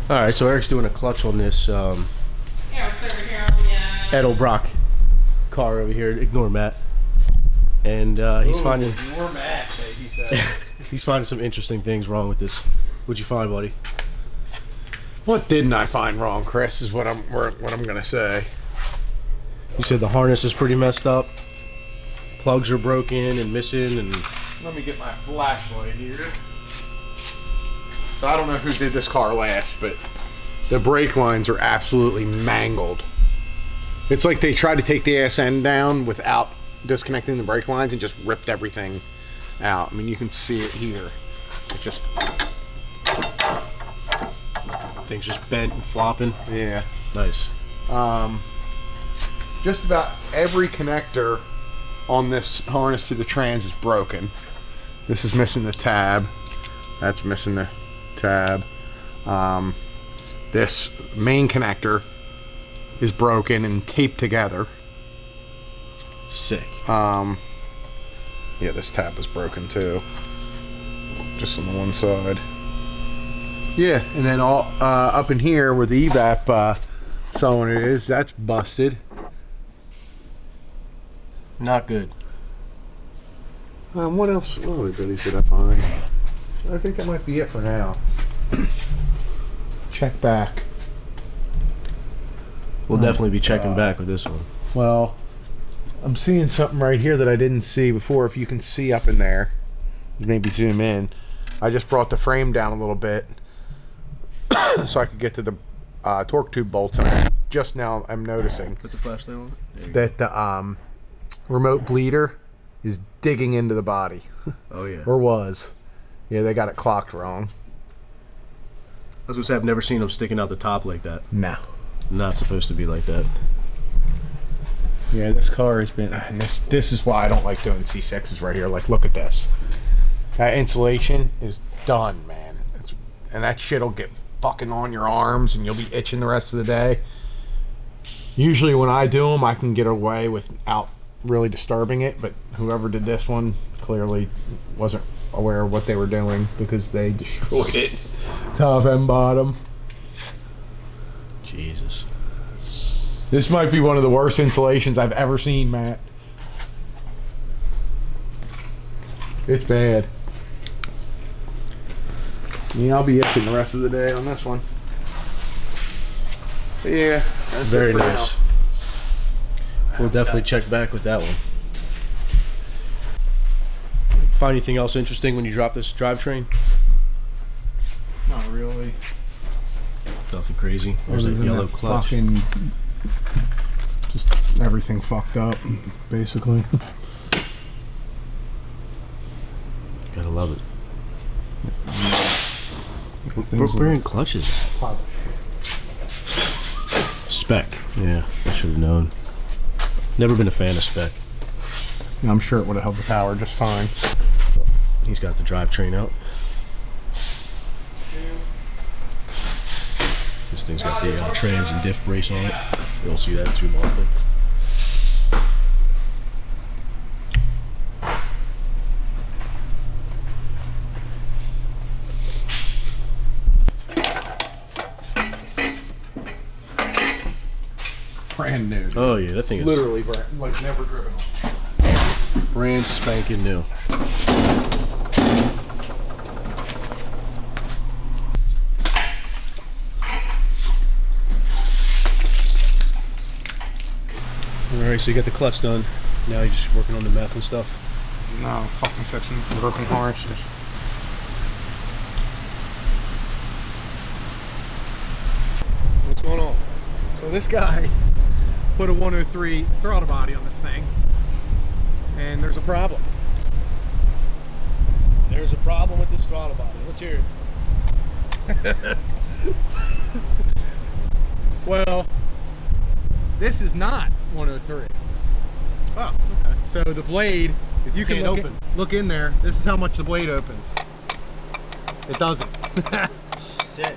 All right, so Eric's doing a clutch on this Edelbrock car over here. Ignore Matt. And he's finding. Ignore Matt, he said. He's finding some interesting things wrong with this. What'd you find, buddy? What didn't I find wrong, Chris? Is what I'm gonna say. You said the harness is pretty messed up. Plugs are broken and missing, and let me get my flashlight here. So I don't know who did this car last, but the brake lines are absolutely mangled. It's like they tried to take the ass end down without disconnecting the brake lines and just ripped everything out. I mean, you can see it here. It just... things just bent and flopping. Yeah. Nice. Just about every connector on this harness to the trans is broken. This is missing the tab. That's missing the tab. This main connector is broken and taped together. Sick. Yeah, this tab is broken too. Just on the one side. Yeah, and then all up in here where the evap cylinder is, that's busted. Not good. What else? What other goodies did I find? I think that might be it for now. Check back. We'll definitely be checking back with this one. Well, I'm seeing something right here that I didn't see before. If you can see up in there, maybe zoom in. I just brought the frame down a little bit so I could get to the torque tube bolts, and just now I'm noticing Put the flashlight on that the remote bleeder is digging into the body. Oh yeah. Or was. Yeah, they got it clocked wrong. I was gonna say, I've never seen them sticking out the top like that. No. Not supposed to be like that. Yeah, this car has been, and this is why I don't like doing C6s right here. Like, look at this. That insulation is done, man. And that shit'll get fucking on your arms and you'll be itching the rest of the day. Usually when I do them, I can get away without really disturbing it, but whoever did this one clearly wasn't aware of what they were doing, because they destroyed it top and bottom. Jesus. This might be one of the worst insulations I've ever seen, Matt. It's bad. Yeah, I'll be itching the rest of the day on this one. But yeah, that's very it for nice. now. We'll definitely check back with that one. Find anything else interesting when you drop this drivetrain? Not really. Nothing crazy. There's that yellow clutch. Fucking, just everything fucked up, basically. Gotta love it. We're in clutches. Spec. Yeah, I should have known. Never been a fan of spec. Yeah, I'm sure it would have held the power just fine. He's got the drivetrain out. This thing's got the trans and diff brace on it. You'll see that too often. Brand new. Oh yeah, that thing is literally brand, like never driven on. brand spanking new. Alright, so you got the clutch done. Now you're just working on the meth and stuff. No, fucking fixing broken harnesses. What's going on? So this guy put a 103 throttle body on this thing, and there's a problem. There's a problem with this throttle body. Let's hear it. Well, this is not 103. Oh, okay. So the blade, if you can look in there, this is how much the blade opens. It doesn't. Sick.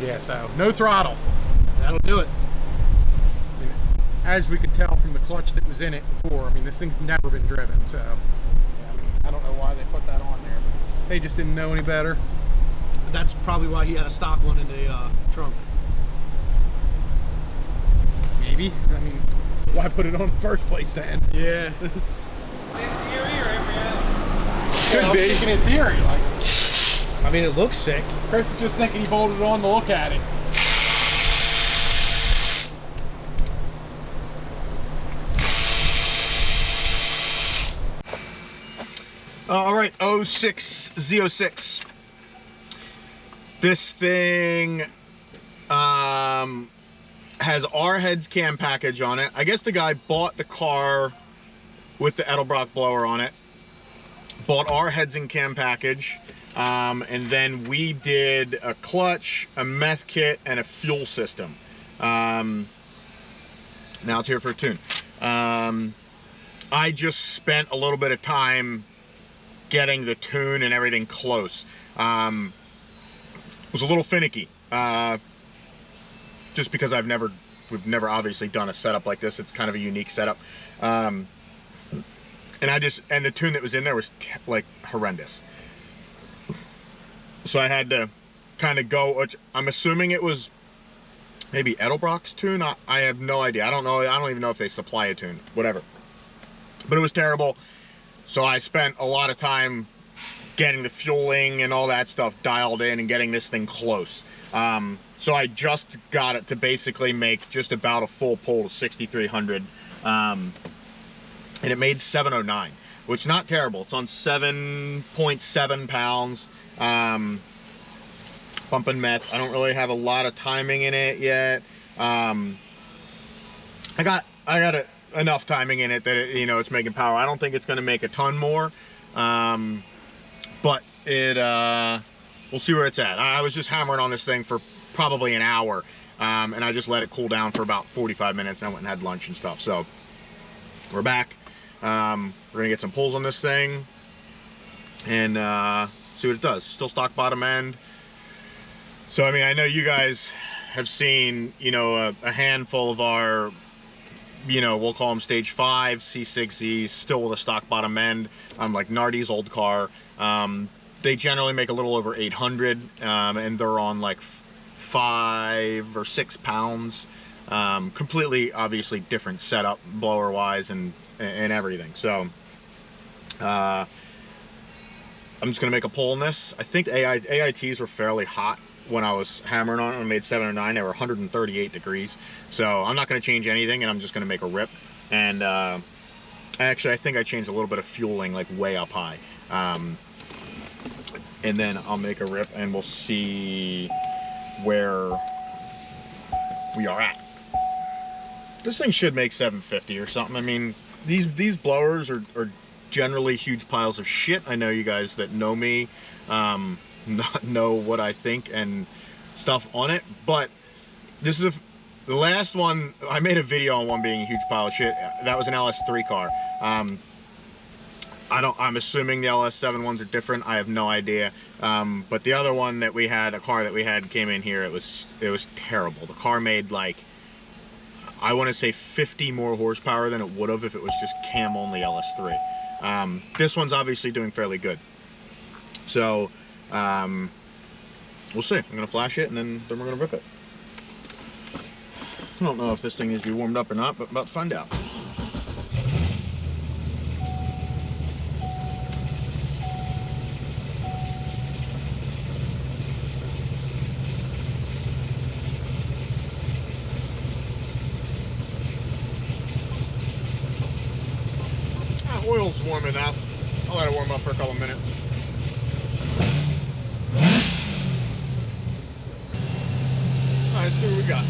Yeah, so no throttle. That'll do it. I mean, as we could tell from the clutch that was in it before, I mean, this thing's never been driven, so yeah, I mean, I don't know why they put that on there, but they just didn't know any better. That's probably why he had a stock one in the trunk. Maybe. I mean, why put it on in the first place then? Yeah. In theory or in reality? Could be. Thinking in theory, like. I mean, it looks sick. Chris is just thinking he bolted it on to look at it. All right, Z06. This thing has our heads cam package on it. I guess the guy bought the car with the Edelbrock blower on it, bought our heads and cam package, and then we did a clutch, a meth kit, and a fuel system. Now it's here for a tune. I just spent a little bit of time getting the tune and everything close. It was a little finicky, just because we've never obviously done a setup like this. It's kind of a unique setup, and the tune that was in there was like horrendous. So I had to kind of go, which I'm assuming it was maybe Edelbrock's tune. I have no idea. I don't know. I don't even know if they supply a tune, whatever. But it was terrible. So I spent a lot of time getting the fueling and all that stuff dialed in and getting this thing close. So I just got it to basically make just about a full pull to 6,300. And it made 709, which is not terrible. It's on 7.7 pounds. Bumping meth. I don't really have a lot of timing in it yet. I got enough timing in it that it's making power. I don't think it's going to make a ton more, but it we'll see where it's at. I was just hammering on this thing for probably an hour, and I just let it cool down for about 45 minutes, and I went and had lunch and stuff. So we're back. We're gonna get some pulls on this thing and see what it does. Still stock bottom end. So I mean, I know you guys have seen a handful of our, we'll call them stage 5 C6Zs, still with a stock bottom end, like Nardi's old car. They generally make a little over 800, and they're on like 5 or 6 pounds. Completely, obviously different setup, blower wise and everything. So I'm just gonna make a pull on this. I think AITs were fairly hot when I was hammering on it. I made 709. They were 138 degrees. So I'm not going to change anything, and I'm just going to make a rip. And actually, I think I changed a little bit of fueling, like way up high. And then I'll make a rip, and we'll see where we are at. This thing should make 750 or something. I mean, these blowers are generally huge piles of shit. I know you guys that know me not know what I think and stuff on it, but this is the last one. I made a video on one being a huge pile of shit. That was an LS3 car. I'm assuming the LS7 ones are different. I have no idea. But the other one that we had, a car that we had came in here, it was terrible. The car made like, I want to say 50 more horsepower than it would have if it was just cam only LS3. This one's obviously doing fairly good. So we'll see. I'm gonna flash it and then we're gonna rip it. I don't know if this thing needs to be warmed up or not, but I'm about to find out. Oil's warm enough. I'll let it warm up for a couple minutes. Alright, let's see what we got.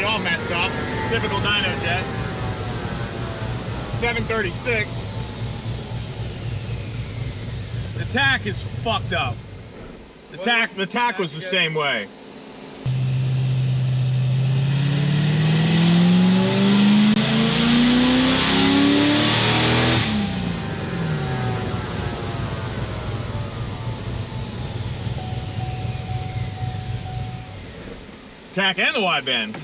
All messed up. Typical dyno jet. 736. The tack is fucked up. The tack was the same way. Tack and the wideband.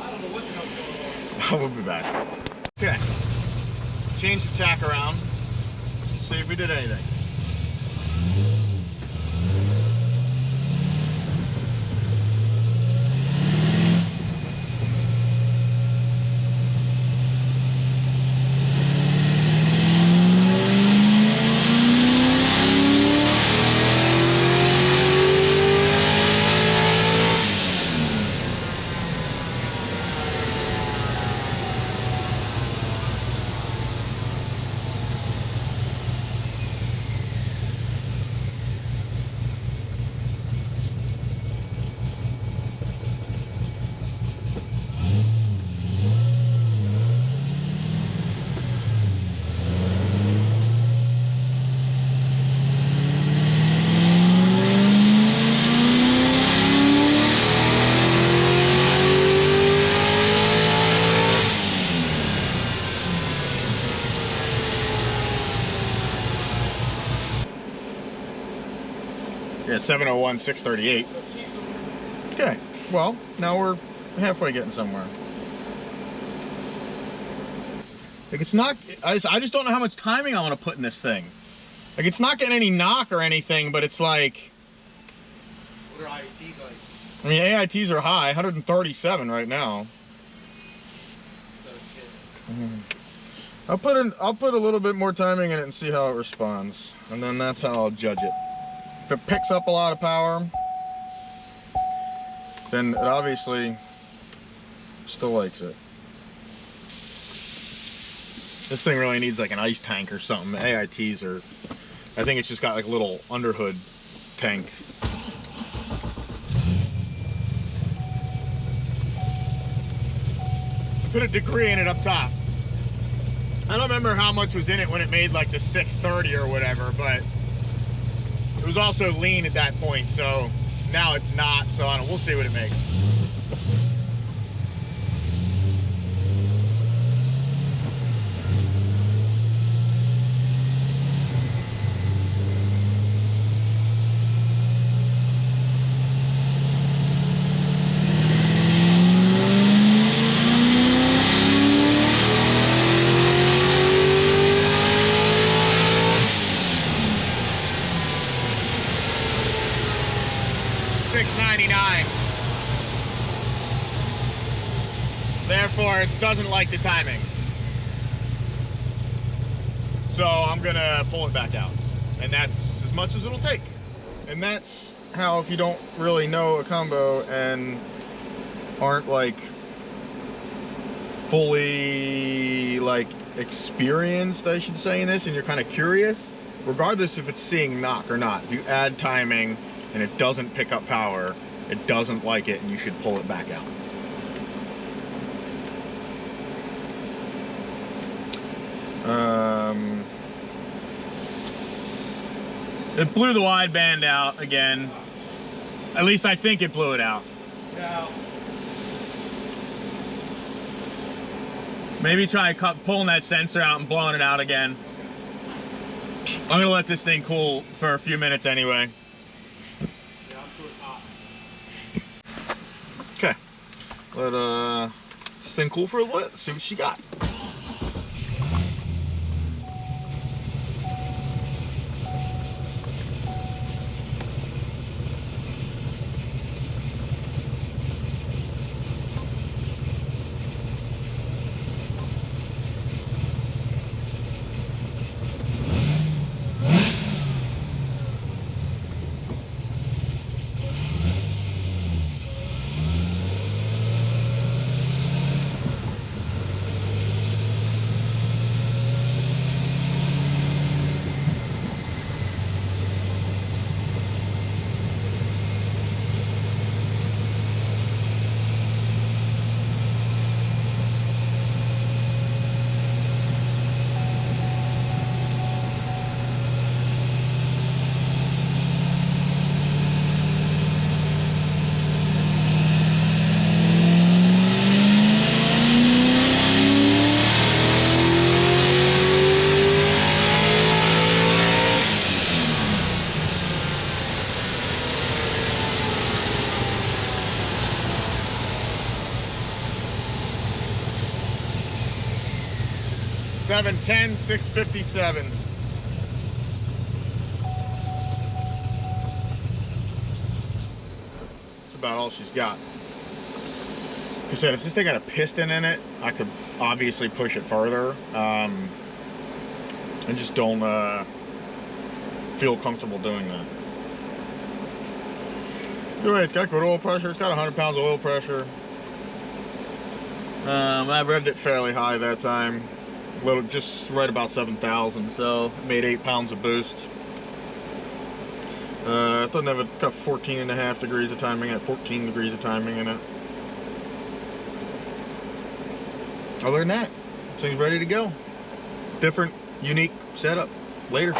I don't know what the hell's going on. We'll be back. Okay. Change the tack around. See if we did anything. Yeah, 701, 638. Okay, well, now we're halfway getting somewhere. Like, it's not, I just don't know how much timing I want to put in this thing. Like, it's not getting any knock or anything, but it's like... What are IATs like? I mean, AITs are high, 137 right now. I'll put a little bit more timing in it and see how it responds. And then that's how I'll judge it. If it picks up a lot of power, then it obviously still likes it. This thing really needs like an ice tank or something. AITs are, I think it's just got like a little underhood tank. Put a degree in it up top. I don't remember how much was in it when it made like the 630 or whatever, but it was also lean at that point, so now it's not, so I don't know, we'll see what it makes. Therefore, it doesn't like the timing. So I'm gonna pull it back out. And that's as much as it'll take. And that's how, if you don't really know a combo and aren't like fully like experienced, I should say, in this, and you're kind of curious, regardless if it's seeing knock or not, if you add timing and it doesn't pick up power, it doesn't like it, and you should pull it back out. It blew the wideband out again. At least I think it blew it out. Yeah. Maybe try pulling that sensor out and blowing it out again. I'm gonna let this thing cool for a few minutes anyway. Yeah, I'm sure it's hot. Okay. Let this thing cool for a little bit, see what she got. 710, 657. That's about all she's got. Like I said, if this thing had a piston in it, I could obviously push it further. I just don't feel comfortable doing that. Anyway, it's got good oil pressure. It's got 100 pounds of oil pressure. I revved it fairly high that time. Little, just right about 7,000, so it made 8 pounds of boost. It doesn't have it's got 14.5 degrees of timing at 14 degrees of timing in it. Other than that, this thing's ready to go. Different, unique setup. Later.